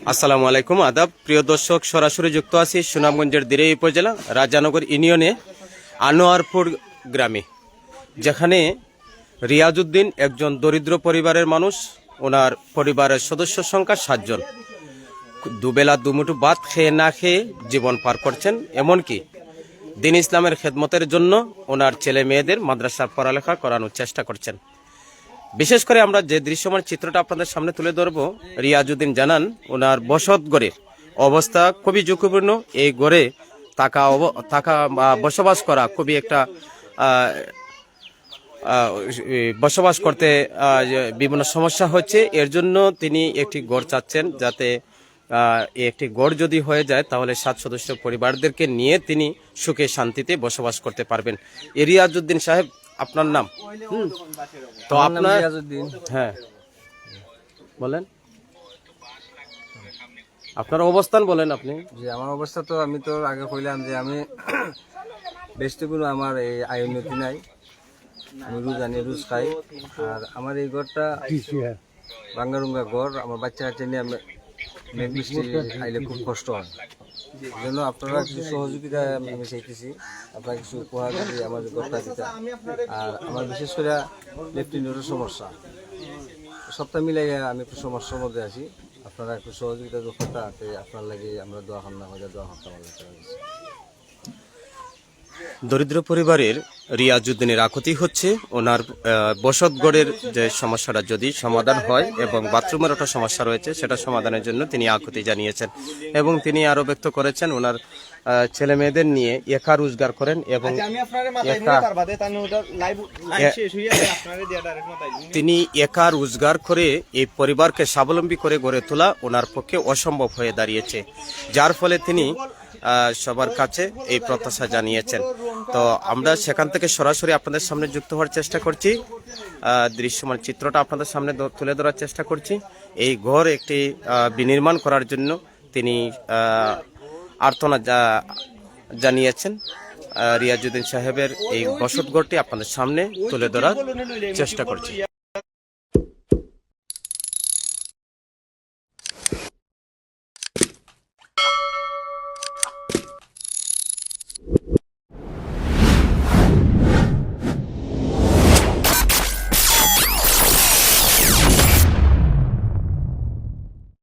আসসালামু আলাইকুম আদাব প্রিয় দর্শক, সরাসরি যুক্ত আছি সুনামগঞ্জের দিরাই উপজেলা রাজানগর ইউনিয়নে আনোয়ারপুর গ্রামে, যেখানে রিয়াজউদ্দিন একজন দরিদ্র পরিবারের মানুষ। ওনার পরিবারের সদস্য সংখ্যা 7 জন। দুবেলা দুমুঠো ভাত খেয়ে না খেয়ে জীবন পার করছেন। এমনকি দিন ইসলামের খেদমতের জন্য ওনার ছেলে মেয়েদের মাদ্রাসা পড়ালেখা করানোর চেষ্টা করছেন। বিশেষ করে আমরা যে দৃশ্যমান চিত্রটা আপনাদের সামনে তুলে ধরব, রিয়াজউদ্দিন জানান ওনার বসত গড়ের অবস্থা খুবই ঝুঁকিপূর্ণ। এই গড়ে থাকা বসবাস করা খুবই একটা বসবাস করতে বিভিন্ন সমস্যা হচ্ছে। এর জন্য তিনি একটি গড় চাচ্ছেন, যাতে একটি গড় যদি হয়ে যায় তাহলে 7 সদস্য পরিবারদেরকে নিয়ে তিনি সুখে শান্তিতে বসবাস করতে পারবেন। রিয়াজউদ্দিন সাহেব, আপনার নাম? তো আপনার হ্যাঁ বলেন, আপনার অবস্থান বলেন আপনি। যে আমার অবস্থা তো আমি তো আগে কইলাম যে আমি বেশি কোনো আমার এই আয় উন্নতি নাই। আমি রোজ আনি রোজ খাই। আর আমার এই ঘরটা ভাঙ্গারুঙ্গা ঘর। আমার বাচ্চা কাচ্চা নিয়ে আমি মেঘ বৃষ্টি আইলে খুব কষ্ট হয়। এই জন্য আপনারা কিছু সহযোগিতা আমি চাইতেছি, আপনারা কিছু উপহার যদি আমার ঘরটা দিতে। আর আমার বিশেষ করে লেফটিনের সমস্যা, সপ্তাহ মিলাই আমি একটু সমস্যার মধ্যে আছি। আপনারা একটু সহযোগিতা করতে আপনার লাগে আমরা দোয়া খান্না হয়ে দোয়া খান্না দরিদ্র পরিবারের রিয়াজউদ্দিনের আকুতি হচ্ছে ওনার বসতগড়ের যে সমস্যাটা যদি সমাধান হয় এবং বাথরুমের একটা সমস্যা রয়েছে সেটা সমাধানের জন্য তিনি আকুতি জানিয়েছেন। এবং তিনি আরো ব্যক্ত করেছেন ওনার ছেলে মেয়েদের নিয়ে একা রোজগার করেন এবং তিনি একা রোজগার করে এই পরিবারকে স্বাবলম্বী করে গড়ে তোলা ওনার পক্ষে অসম্ভব হয়ে দাঁড়িয়েছে, যার ফলে তিনি সবার কাছে এই প্রত্যাশা জানিয়েছেন। তো আমরা সেখান থেকে সরাসরি আপনাদের সামনে যুক্ত হওয়ার চেষ্টা করছি, দৃশ্যমান চিত্রটা আপনাদের সামনে তুলে ধরার চেষ্টা করছি। এই ঘর একটি বিনির্মাণ করার জন্য তিনি আর্তনা জানিয়েছেন। রিয়াজউদ্দিন সাহেবের এই বসতঘরটি আপনাদের সামনে তুলে ধরার চেষ্টা করছি।